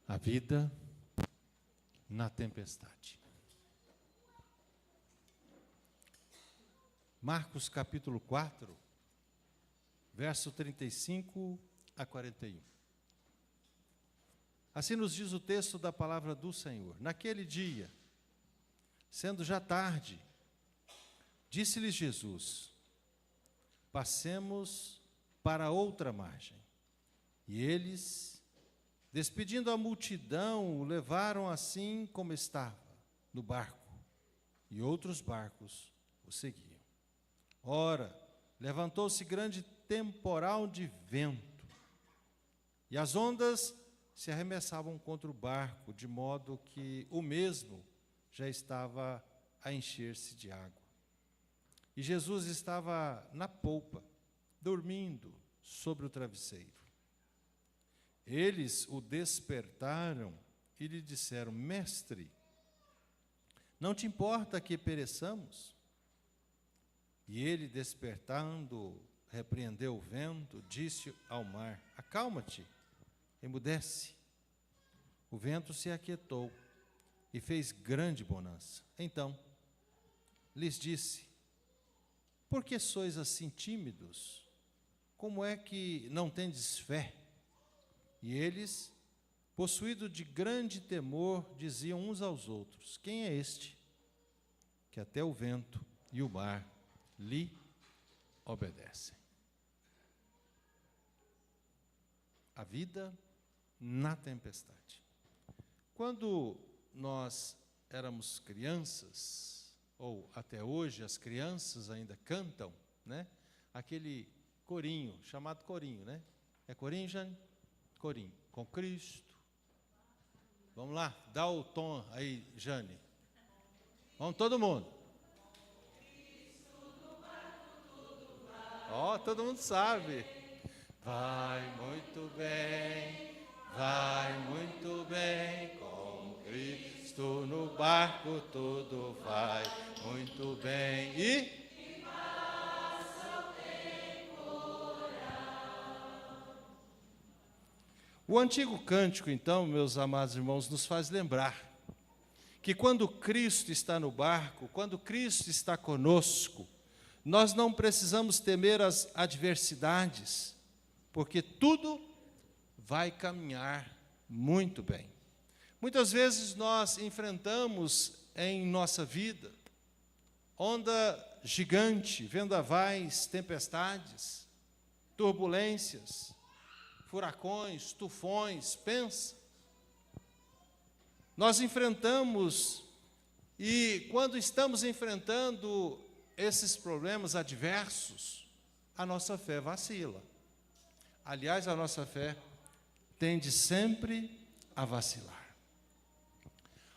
A vida na tempestade. Marcos capítulo 4, verso 35 a 41. Assim nos diz o texto da palavra do Senhor. Naquele dia, sendo já tarde, disse-lhes Jesus: passemos para outra margem. E eles, despedindo a multidão, o levaram assim como estava, no barco, e outros barcos o seguiam. Ora, levantou-se grande temporal de vento, e as ondas se arremessavam contra o barco, de modo que o mesmo já estava a encher-se de água. E Jesus estava na polpa, dormindo sobre o travesseiro. Eles o despertaram e lhe disseram: Mestre, não te importa que pereçamos? E ele, despertando, repreendeu o vento, disse ao mar: acalma-te, emudece. O vento se aquietou e fez grande bonança. Então lhes disse: por que sois assim tímidos? Como é que não tendes fé? E eles, possuídos de grande temor, diziam uns aos outros: quem é este, que até o vento e o mar lhe obedecem? A vida na tempestade. Quando nós éramos crianças, ou até hoje as crianças ainda cantam, né? Aquele corinho, chamado corinho, né? É corinho, Jane? Corinho. Com Cristo. Vamos lá, dá o tom aí, Jane. Vamos todo mundo. Ó, todo mundo sabe. Vai muito bem, com Cristo no barco tudo vai muito bem. E o antigo cântico, então, meus amados irmãos, nos faz lembrar que quando Cristo está no barco, quando Cristo está conosco, nós não precisamos temer as adversidades, porque tudo vai caminhar muito bem. Muitas vezes nós enfrentamos em nossa vida onda gigante, vendavais, tempestades, turbulências, furacões, tufões, pensa. Nós enfrentamos, e quando estamos enfrentando esses problemas adversos, a nossa fé vacila. Aliás, a nossa fé tende sempre a vacilar.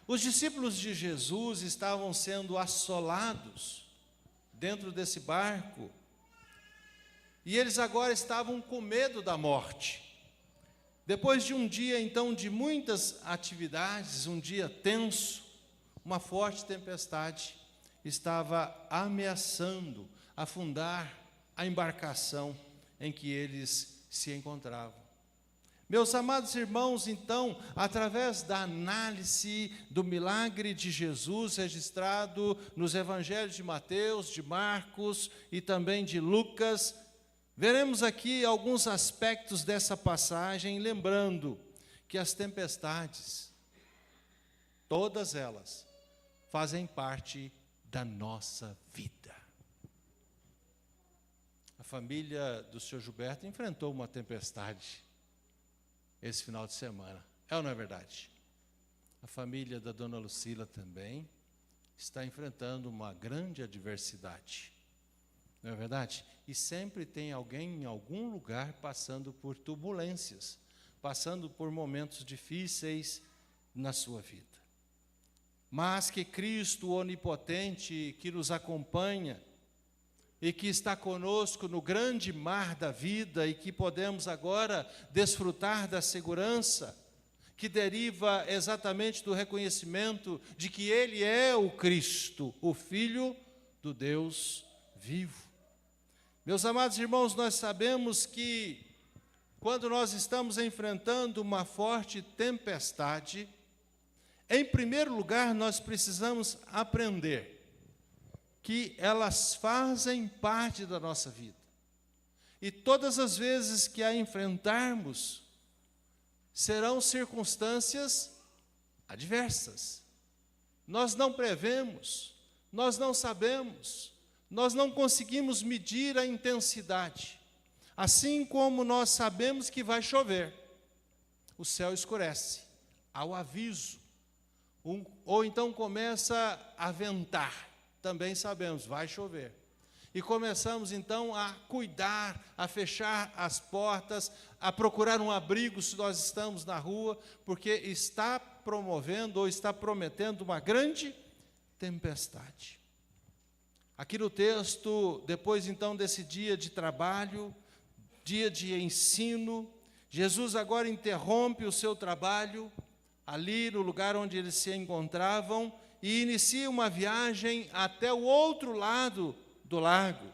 Os discípulos de Jesus estavam sendo assolados dentro desse barco, e eles agora estavam com medo da morte. Depois de um dia, então, de muitas atividades, um dia tenso, uma forte tempestade estava ameaçando afundar a embarcação em que eles se encontravam. Meus amados irmãos, então, através da análise do milagre de Jesus registrado nos evangelhos de Mateus, de Marcos e também de Lucas, veremos aqui alguns aspectos dessa passagem, lembrando que as tempestades, todas elas, fazem parte da nossa vida. A família do Sr. Gilberto enfrentou uma tempestade esse final de semana. É ou não é verdade? A família da dona Lucila também está enfrentando uma grande adversidade. Não é verdade? E sempre tem alguém em algum lugar passando por turbulências, passando por momentos difíceis na sua vida. Mas que Cristo onipotente, que nos acompanha e que está conosco no grande mar da vida e que podemos agora desfrutar da segurança que deriva exatamente do reconhecimento de que Ele é o Cristo, o Filho do Deus vivo. Meus amados irmãos, nós sabemos que quando nós estamos enfrentando uma forte tempestade, em primeiro lugar, nós precisamos aprender que elas fazem parte da nossa vida. E todas as vezes que a enfrentarmos, serão circunstâncias adversas. Nós não prevemos, nós não sabemos, nós não conseguimos medir a intensidade. Assim como nós sabemos que vai chover, o céu escurece, há o aviso, ou então começa a ventar, também sabemos, vai chover. E começamos então a cuidar, a fechar as portas, a procurar um abrigo se nós estamos na rua, porque está promovendo ou está prometendo uma grande tempestade. Aqui no texto, depois então desse dia de trabalho, dia de ensino, Jesus agora interrompe o seu trabalho ali no lugar onde eles se encontravam e inicia uma viagem até o outro lado do lago.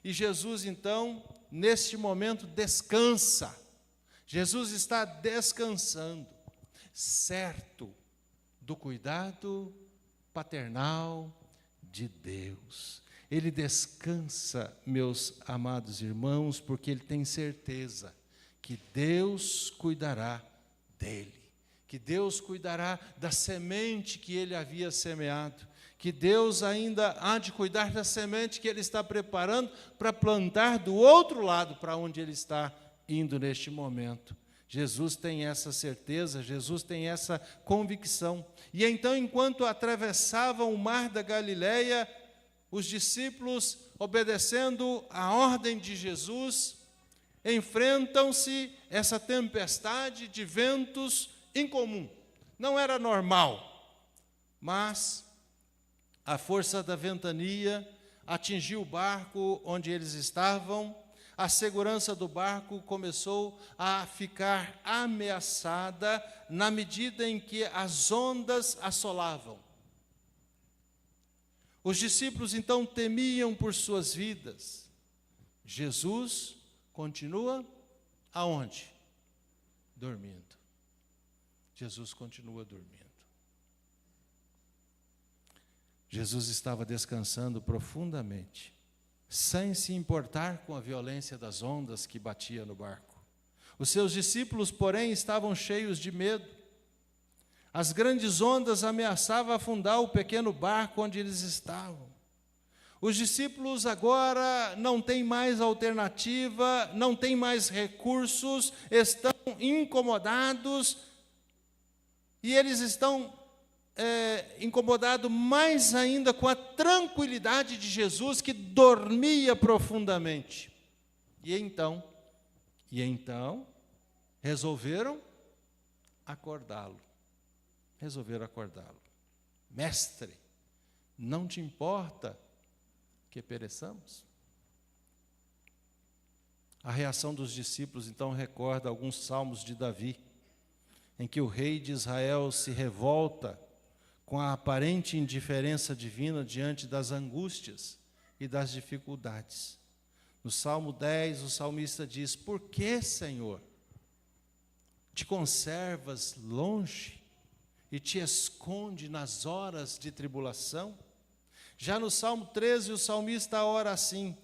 E Jesus, então, neste momento, descansa. Jesus está descansando, certo do cuidado paternal de Deus. Ele descansa, meus amados irmãos, porque ele tem certeza que Deus cuidará dele, que Deus cuidará da semente que ele havia semeado, que Deus ainda há de cuidar da semente que ele está preparando para plantar do outro lado, para onde ele está indo neste momento. Jesus tem essa certeza, Jesus tem essa convicção. E então, enquanto atravessavam o mar da Galileia, os discípulos, obedecendo a ordem de Jesus, enfrentam-se essa tempestade de ventos incomum. Não era normal, mas a força da ventania atingiu o barco onde eles estavam, a segurança do barco começou a ficar ameaçada na medida em que as ondas assolavam. Os discípulos então temiam por suas vidas. Jesus continua aonde? Dormindo. Jesus continua dormindo. Jesus estava descansando profundamente, sem se importar com a violência das ondas que batia no barco. Os seus discípulos, porém, estavam cheios de medo. As grandes ondas ameaçavam afundar o pequeno barco onde eles estavam. Os discípulos agora não têm mais alternativa, não têm mais recursos, estão incomodados, e eles estão incomodado mais ainda com a tranquilidade de Jesus, que dormia profundamente. E então, resolveram acordá-lo. Mestre, não te importa que pereçamos? A reação dos discípulos, então, recorda alguns salmos de Davi, em que o rei de Israel se revolta com a aparente indiferença divina diante das angústias e das dificuldades. No Salmo 10, o salmista diz: por que, Senhor, te conservas longe e te esconde nas horas de tribulação? Já no Salmo 13, o salmista ora assim: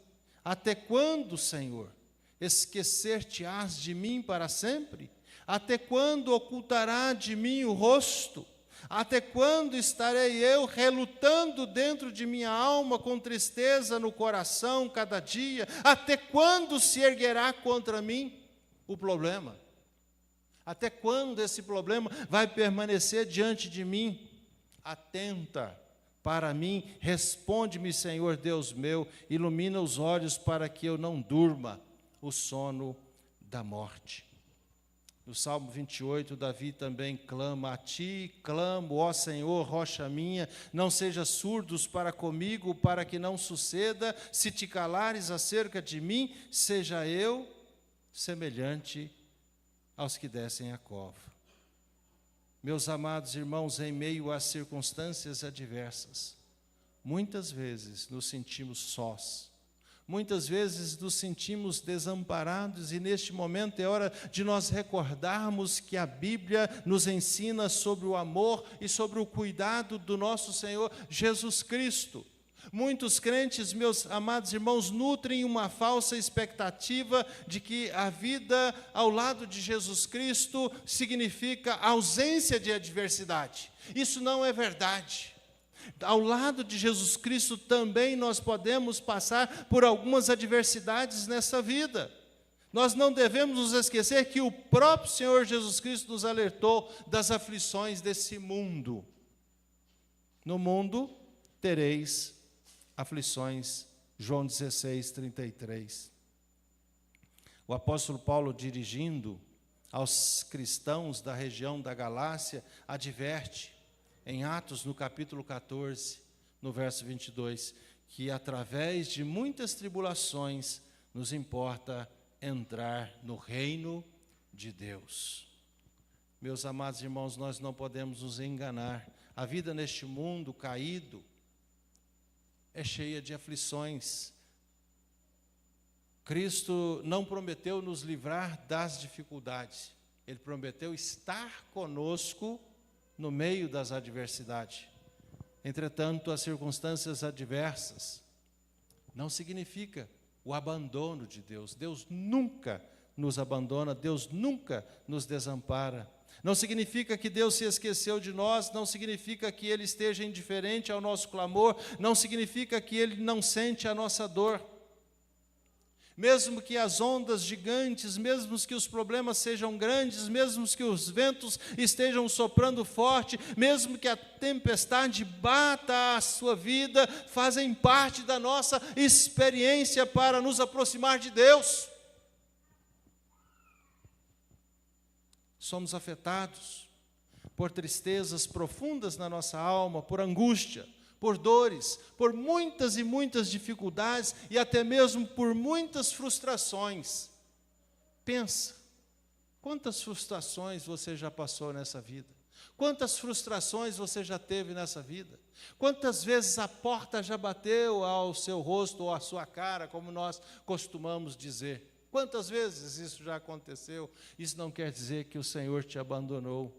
até quando, Senhor, esquecer-te-ás de mim para sempre? Até quando ocultará de mim o rosto? Até quando estarei eu relutando dentro de minha alma, com tristeza no coração cada dia? Até quando se erguerá contra mim o problema? Até quando esse problema vai permanecer diante de mim? Atenta para mim, responde-me, Senhor Deus meu, ilumina os olhos para que eu não durma o sono da morte. No Salmo 28, Davi também clama: a ti clamo, ó Senhor, rocha minha, não sejas surdos para comigo, para que não suceda, se te calares acerca de mim, seja eu semelhante aos que descem a cova. Meus amados irmãos, em meio às circunstâncias adversas, muitas vezes nos sentimos sós, Muitas vezes nos sentimos desamparados e neste momento é hora de nós recordarmos que a Bíblia nos ensina sobre o amor e sobre o cuidado do nosso Senhor Jesus Cristo. Muitos crentes, meus amados irmãos, nutrem uma falsa expectativa de que a vida ao lado de Jesus Cristo significa ausência de adversidade. Isso não é verdade. Ao lado de Jesus Cristo também nós podemos passar por algumas adversidades nessa vida. Nós não devemos nos esquecer que o próprio Senhor Jesus Cristo nos alertou das aflições desse mundo. No mundo tereis aflições, João 16, 33. O apóstolo Paulo, dirigindo aos cristãos da região da Galácia, adverte, em Atos, no capítulo 14, no verso 22, que através de muitas tribulações nos importa entrar no reino de Deus. Meus amados irmãos, nós não podemos nos enganar. A vida neste mundo caído é cheia de aflições. Cristo não prometeu nos livrar das dificuldades. Ele prometeu estar conosco no meio das adversidades. Entretanto, as circunstâncias adversas não significa o abandono de Deus. Deus nunca nos abandona, Deus nunca nos desampara. Não significa que Deus se esqueceu de nós, não significa que Ele esteja indiferente ao nosso clamor, não significa que Ele não sente a nossa dor. Mesmo que as ondas gigantes, mesmo que os problemas sejam grandes, mesmo que os ventos estejam soprando forte, mesmo que a tempestade bata a sua vida, fazem parte da nossa experiência para nos aproximar de Deus. Somos afetados por tristezas profundas na nossa alma, por angústia, por dores, por muitas e muitas dificuldades e até mesmo por muitas frustrações. Pensa, quantas frustrações você já passou nessa vida? Quantas frustrações você já teve nessa vida? Quantas vezes a porta já bateu ao seu rosto ou à sua cara, como nós costumamos dizer? Quantas vezes isso já aconteceu? Isso não quer dizer que o Senhor te abandonou.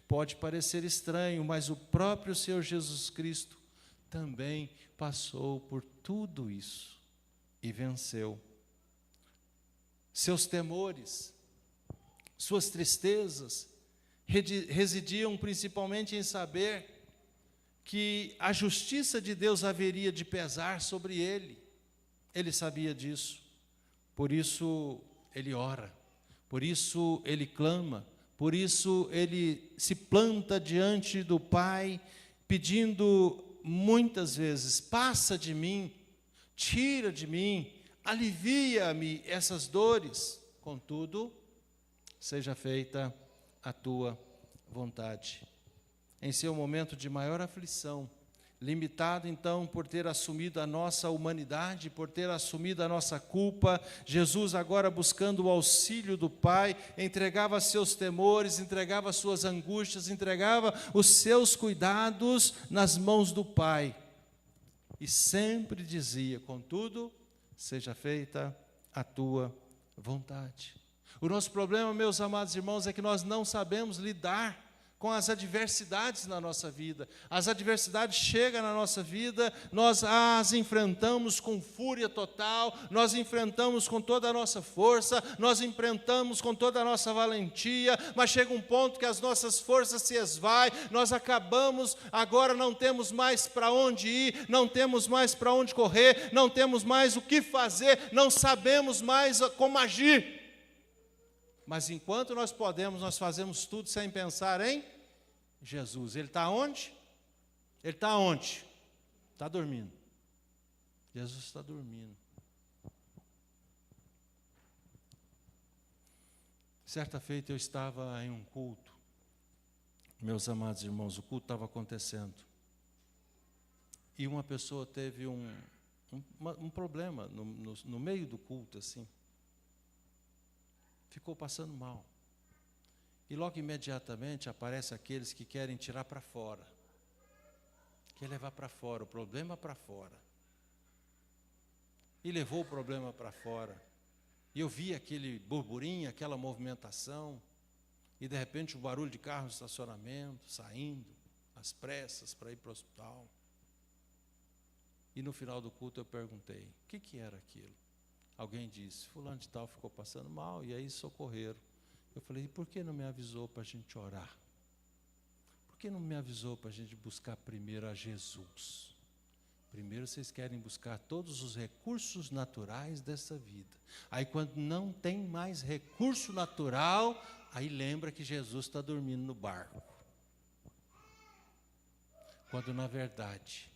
Pode parecer estranho, mas o próprio Senhor Jesus Cristo também passou por tudo isso e venceu. Seus temores, suas tristezas, residiam principalmente em saber que a justiça de Deus haveria de pesar sobre ele. Ele sabia disso. Por isso ele ora, por isso ele clama, por isso ele se planta diante do Pai, pedindo muitas vezes: passa de mim, tira de mim, alivia-me essas dores. Contudo, seja feita a tua vontade. Em seu momento de maior aflição, limitado então por ter assumido a nossa humanidade, por ter assumido a nossa culpa, Jesus, agora buscando o auxílio do Pai, entregava seus temores, entregava suas angústias, entregava os seus cuidados nas mãos do Pai. E sempre dizia: contudo, seja feita a tua vontade. O nosso problema, meus amados irmãos, é que nós não sabemos lidar com as adversidades na nossa vida. As adversidades chegam na nossa vida, nós as enfrentamos com fúria total, nós enfrentamos com toda a nossa força, nós enfrentamos com toda a nossa valentia, mas chega um ponto que as nossas forças se esvaem, nós acabamos, agora não temos mais para onde ir, não temos mais para onde correr, não temos mais o que fazer, não sabemos mais como agir. Mas enquanto nós podemos, nós fazemos tudo sem pensar em Jesus. Ele está onde? Ele está onde? Está dormindo. Jesus está dormindo. Certa feita eu estava em um culto. Meus amados irmãos, o culto estava acontecendo. E uma pessoa teve um problema no meio do culto, assim. Ficou passando mal. E logo imediatamente aparecem aqueles que querem tirar para fora. Quer levar para fora, o problema para fora. e levou o problema para fora. E eu vi aquele burburinho, aquela movimentação, e de repente o barulho de carro no estacionamento, saindo, às pressas para ir para o hospital. E no final do culto eu perguntei, o que era aquilo? Alguém disse, fulano de tal ficou passando mal, e aí socorreram. Eu falei, e por que não me avisou para a gente orar? Por que não me avisou para a gente buscar primeiro a Jesus? Primeiro vocês querem buscar todos os recursos naturais dessa vida. Aí quando não tem mais recurso natural, aí lembra que Jesus está dormindo no barco. Quando na verdade,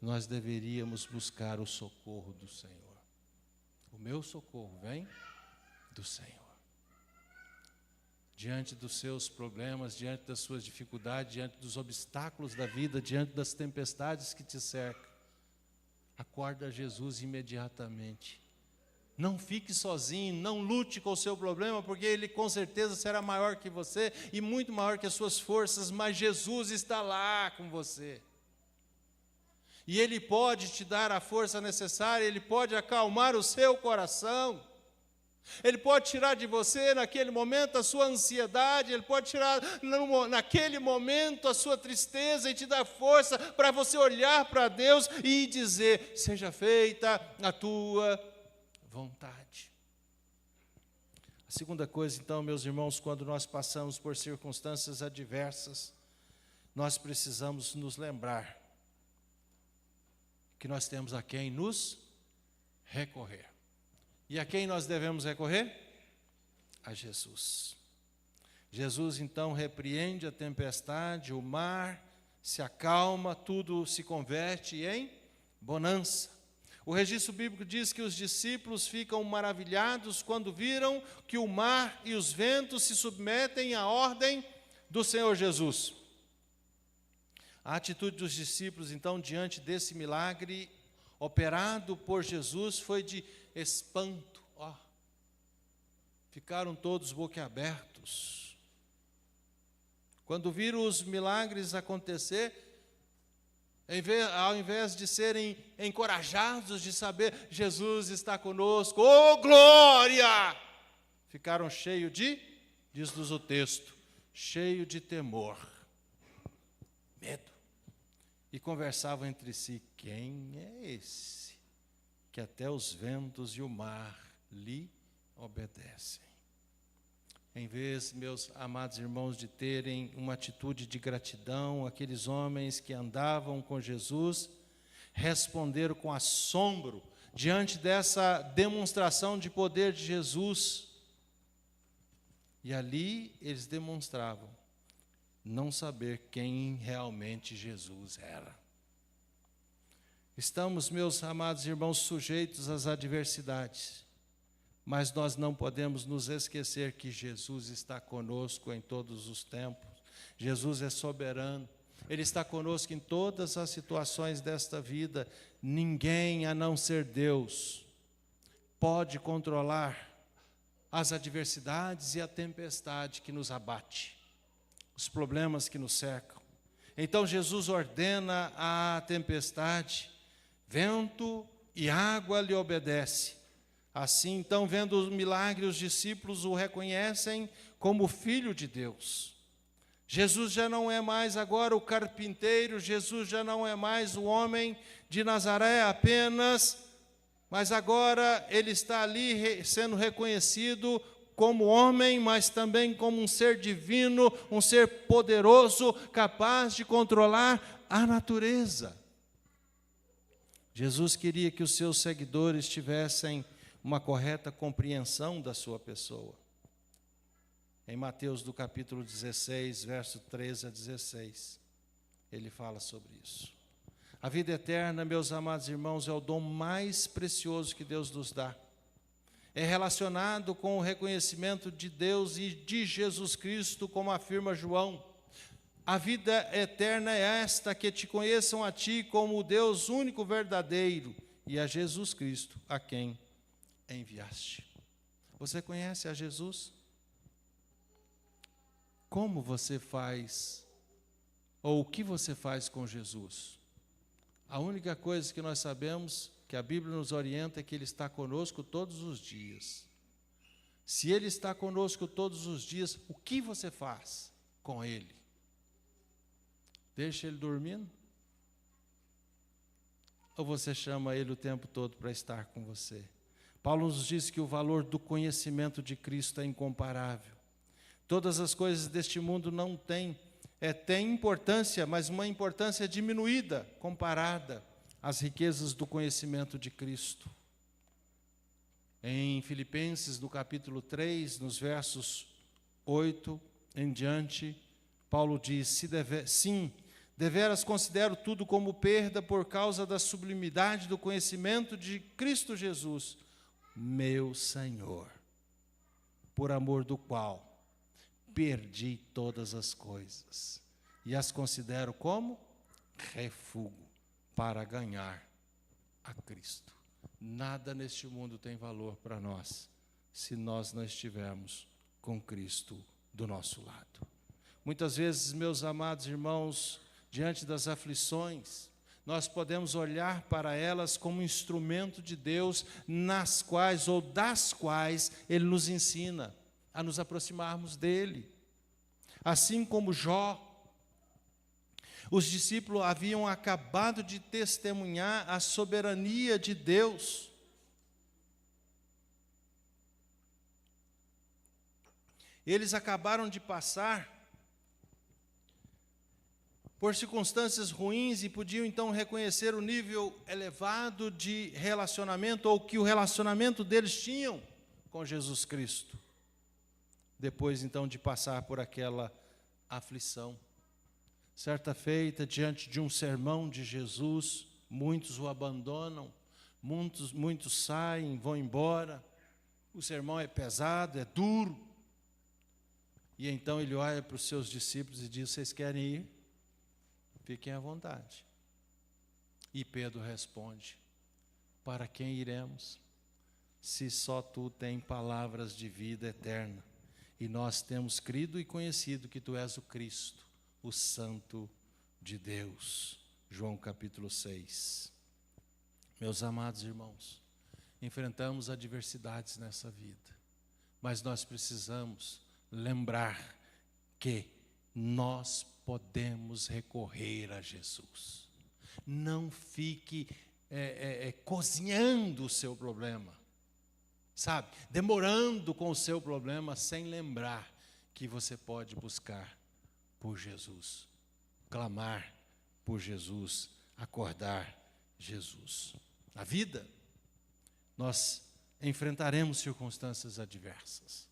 nós deveríamos buscar o socorro do Senhor. O meu socorro vem do Senhor. Diante dos seus problemas, diante das suas dificuldades, diante dos obstáculos da vida, diante das tempestades que te cercam, acorda Jesus imediatamente. Não fique sozinho, não lute com o seu problema, porque ele com certeza será maior que você e muito maior que as suas forças, mas Jesus está lá com você. E Ele pode te dar a força necessária, Ele pode acalmar o seu coração. Ele pode tirar de você, naquele momento, a sua ansiedade, Ele pode tirar, naquele momento, a sua tristeza e te dar força para você olhar para Deus e dizer, seja feita a tua vontade. A segunda coisa, então, meus irmãos, quando nós passamos por circunstâncias adversas, nós precisamos nos lembrar que nós temos a quem nos recorrer. E a quem nós devemos recorrer? A Jesus. Jesus, então, repreende a tempestade, o mar se acalma, tudo se converte em bonança. O registro bíblico diz que os discípulos ficam maravilhados quando viram que o mar e os ventos se submetem à ordem do Senhor Jesus. A atitude dos discípulos, então, diante desse milagre operado por Jesus, foi de espanto. Ficaram todos boquiabertos. Quando viram os milagres acontecer, ao invés de serem encorajados de saber, Jesus está conosco, oh glória! Ficaram cheios de, diz-nos o texto, cheio de temor, medo. E conversavam entre si, quem é esse que até os ventos e o mar lhe obedecem? Em vez, meus amados irmãos, de terem uma atitude de gratidão, aqueles homens que andavam com Jesus responderam com assombro diante dessa demonstração de poder de Jesus. E ali eles demonstravam não saber quem realmente Jesus era. Estamos, meus amados irmãos, sujeitos às adversidades, mas nós não podemos nos esquecer que Jesus está conosco em todos os tempos. Jesus é soberano, Ele está conosco em todas as situações desta vida. Ninguém, a não ser Deus, pode controlar as adversidades e a tempestade que nos abate, os problemas que nos cercam. Então Jesus ordena à tempestade, vento e água lhe obedecem. Assim, então, vendo o milagre, os discípulos o reconhecem como Filho de Deus. Jesus já não é mais agora o carpinteiro, Jesus já não é mais o homem de Nazaré apenas, mas agora ele está ali sendo reconhecido como homem, mas também como um ser divino, um ser poderoso, capaz de controlar a natureza. Jesus queria que os seus seguidores tivessem uma correta compreensão da sua pessoa. Em Mateus do capítulo 16, verso 13 a 16, ele fala sobre isso. A vida eterna, meus amados irmãos, é o dom mais precioso que Deus nos dá. É relacionado com o reconhecimento de Deus e de Jesus Cristo, como afirma João. A vida eterna é esta, que te conheçam a ti como o Deus único verdadeiro e a Jesus Cristo, a quem enviaste. Você conhece a Jesus? Como você faz, ou o que você faz com Jesus? A única coisa que nós sabemos que a Bíblia nos orienta é que Ele está conosco todos os dias. Se Ele está conosco todos os dias, o que você faz com Ele? Deixa Ele dormindo? Ou você chama Ele o tempo todo para estar com você? Paulo nos diz que o valor do conhecimento de Cristo é incomparável. Todas as coisas deste mundo não têm, têm importância, mas uma importância diminuída, comparada às riquezas do conhecimento de Cristo. Em Filipenses, no capítulo 3, nos versos 8 em diante, Paulo diz, sim, deveras considero tudo como perda por causa da sublimidade do conhecimento de Cristo Jesus, meu Senhor, por amor do qual perdi todas as coisas e as considero como refúgio para ganhar a Cristo. Nada neste mundo tem valor para nós se nós não estivermos com Cristo do nosso lado. Muitas vezes, meus amados irmãos, diante das aflições, nós podemos olhar para elas como instrumento de Deus, nas quais ou das quais Ele nos ensina a nos aproximarmos dEle. Assim como Jó, os discípulos haviam acabado de testemunhar a soberania de Deus. Eles acabaram de passar por circunstâncias ruins e podiam então reconhecer o nível elevado de relacionamento, ou que o relacionamento deles tinham com Jesus Cristo. Depois então de passar por aquela aflição. Certa feita, diante de um sermão de Jesus, muitos o abandonam, muitos saem, vão embora, o sermão é pesado, é duro. E então ele olha para os seus discípulos e diz, vocês querem ir? Fiquem à vontade. E Pedro responde, para quem iremos, se só tu tens palavras de vida eterna, e nós temos crido e conhecido que tu és o Cristo, o Santo de Deus. João capítulo 6. Meus amados irmãos, enfrentamos adversidades nessa vida, mas nós precisamos lembrar que nós podemos recorrer a Jesus. Não fique cozinhando o seu problema, sabe? Demorando com o seu problema, sem lembrar que você pode buscar por Jesus, clamar por Jesus, acordar Jesus. Na vida, nós enfrentaremos circunstâncias adversas,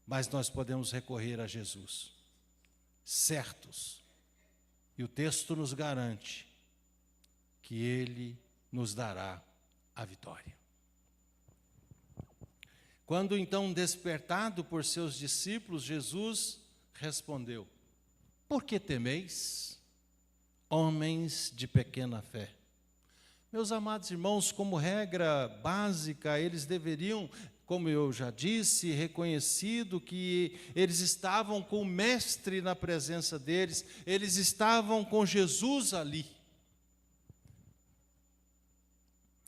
mas nós podemos recorrer a Jesus, certos, e o texto nos garante que Ele nos dará a vitória. Quando então despertado por seus discípulos, Jesus respondeu, por que temeis, homens de pequena fé? Meus amados irmãos, como regra básica, eles deveriam, como eu já disse, reconhecido que eles estavam com o Mestre na presença deles, eles estavam com Jesus ali.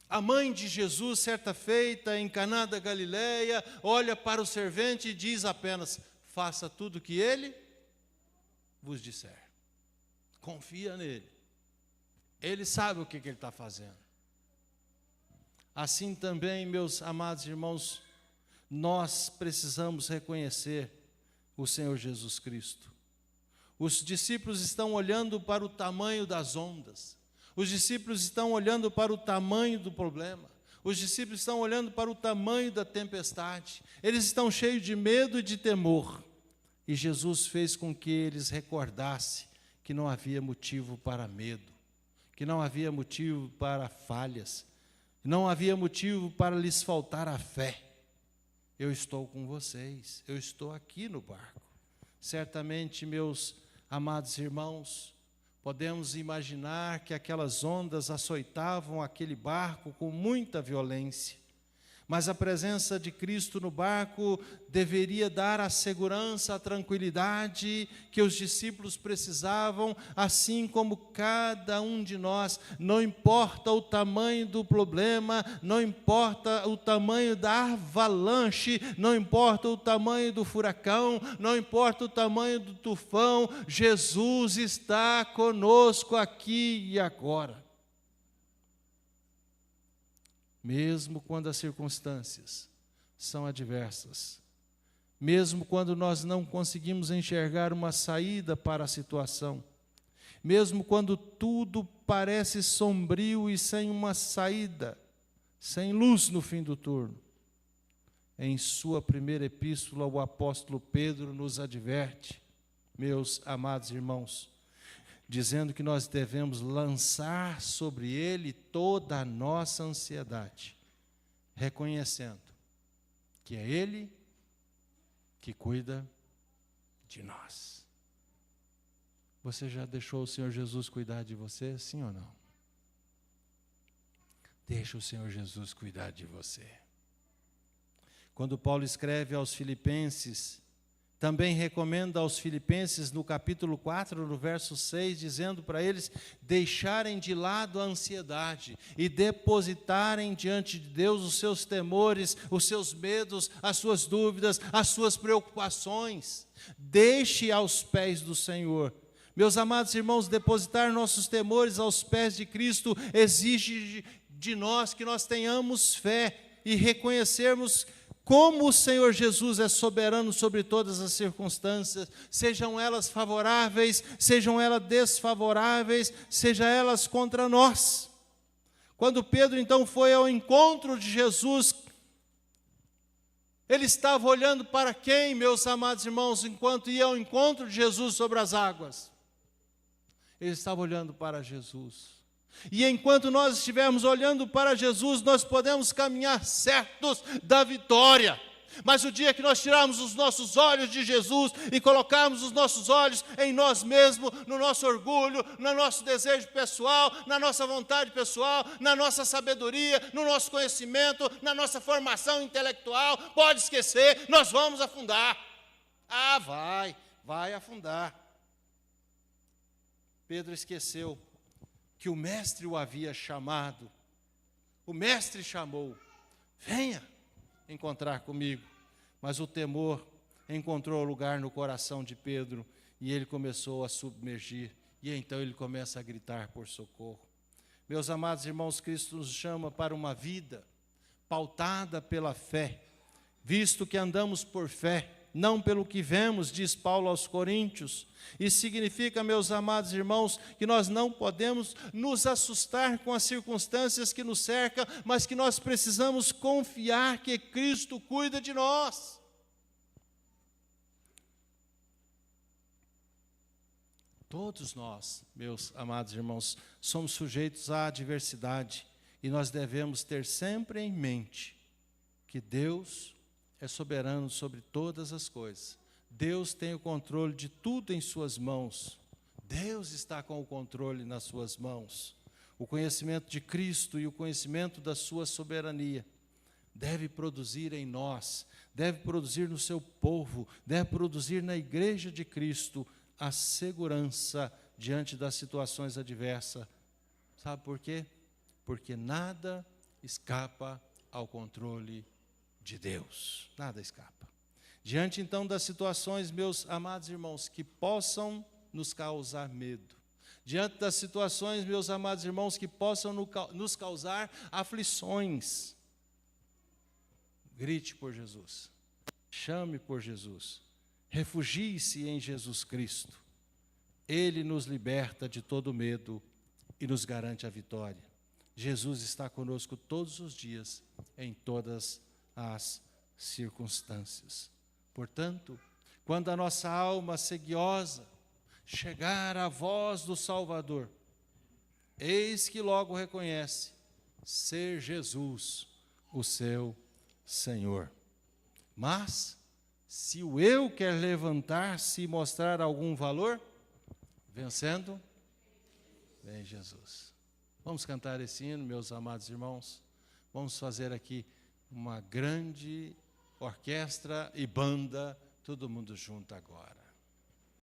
A mãe de Jesus, certa feita, em Caná da Galileia, olha para o servente e diz apenas, faça tudo o que ele vos disser. Confia nele. Ele sabe o que ele está fazendo. Assim também, meus amados irmãos, nós precisamos reconhecer o Senhor Jesus Cristo. Os discípulos estão olhando para o tamanho das ondas. Os discípulos estão olhando para o tamanho do problema. Os discípulos estão olhando para o tamanho da tempestade. Eles estão cheios de medo e de temor. E Jesus fez com que eles recordassem que não havia motivo para medo, que não havia motivo para falhas, não havia motivo para lhes faltar a fé. Eu estou com vocês, eu estou aqui no barco. Certamente, meus amados irmãos, podemos imaginar que aquelas ondas açoitavam aquele barco com muita violência, Mas a presença de Cristo no barco deveria dar a segurança, a tranquilidade que os discípulos precisavam, assim como cada um de nós. Não importa o tamanho do problema, não importa o tamanho da avalanche, não importa o tamanho do furacão, não importa o tamanho do tufão, Jesus está conosco aqui e agora. Mesmo quando as circunstâncias são adversas, mesmo quando nós não conseguimos enxergar uma saída para a situação, mesmo quando tudo parece sombrio e sem uma saída, sem luz no fim do túnel, em sua primeira epístola, o apóstolo Pedro nos adverte, meus amados irmãos, dizendo que nós devemos lançar sobre ele toda a nossa ansiedade, reconhecendo que é ele que cuida de nós. Você já deixou o Senhor Jesus cuidar de você, sim ou não? Deixa o Senhor Jesus cuidar de você. Quando Paulo escreve aos Filipenses, também recomenda aos Filipenses, no capítulo 4, no verso 6, dizendo para eles deixarem de lado a ansiedade e depositarem diante de Deus os seus temores, os seus medos, as suas dúvidas, as suas preocupações. Deixe aos pés do Senhor. Meus amados irmãos, depositar nossos temores aos pés de Cristo exige de nós que nós tenhamos fé e reconhecermos como o Senhor Jesus é soberano sobre todas as circunstâncias, sejam elas favoráveis, sejam elas desfavoráveis, sejam elas contra nós. Quando Pedro então foi ao encontro de Jesus, ele estava olhando para quem, meus amados irmãos, enquanto ia ao encontro de Jesus sobre as águas? Ele estava olhando para Jesus. E enquanto nós estivermos olhando para Jesus, nós podemos caminhar certos da vitória. Mas o dia que nós tirarmos os nossos olhos de Jesus e colocarmos os nossos olhos em nós mesmos, no nosso orgulho, no nosso desejo pessoal, na nossa vontade pessoal, na nossa sabedoria, no nosso conhecimento, na nossa formação intelectual, pode esquecer, nós vamos afundar. Vai afundar. Pedro esqueceu que o mestre o havia chamado. O mestre chamou: venha encontrar comigo. Mas o temor encontrou lugar no coração de Pedro e ele começou a submergir. E então ele começa a gritar por socorro. Meus amados irmãos, Cristo nos chama para uma vida pautada pela fé, visto que andamos por fé, não pelo que vemos, diz Paulo aos Coríntios. Isso significa, meus amados irmãos, que nós não podemos nos assustar com as circunstâncias que nos cercam, mas que nós precisamos confiar que Cristo cuida de nós. Todos nós, meus amados irmãos, somos sujeitos à adversidade e nós devemos ter sempre em mente que Deus é soberano sobre todas as coisas. Deus tem o controle de tudo em suas mãos. Deus está com o controle nas suas mãos. O conhecimento de Cristo e o conhecimento da sua soberania deve produzir em nós, deve produzir no seu povo, deve produzir na igreja de Cristo a segurança diante das situações adversas. Sabe por quê? Porque nada escapa ao controle de Deus, nada escapa. Diante então das situações, meus amados irmãos, que possam nos causar medo, diante das situações, meus amados irmãos, que possam nos causar aflições, grite por Jesus, chame por Jesus, refugie-se em Jesus Cristo. Ele nos liberta de todo medo e nos garante a vitória. Jesus está conosco todos os dias, em todas as circunstâncias. Portanto, quando a nossa alma sediosa chegar à voz do Salvador, eis que logo reconhece ser Jesus o seu Senhor. Mas, se o eu quer levantar-se e mostrar algum valor, vencendo, vem Jesus. Vamos cantar esse hino, meus amados irmãos. Vamos fazer aqui uma grande orquestra e banda, todo mundo junto agora.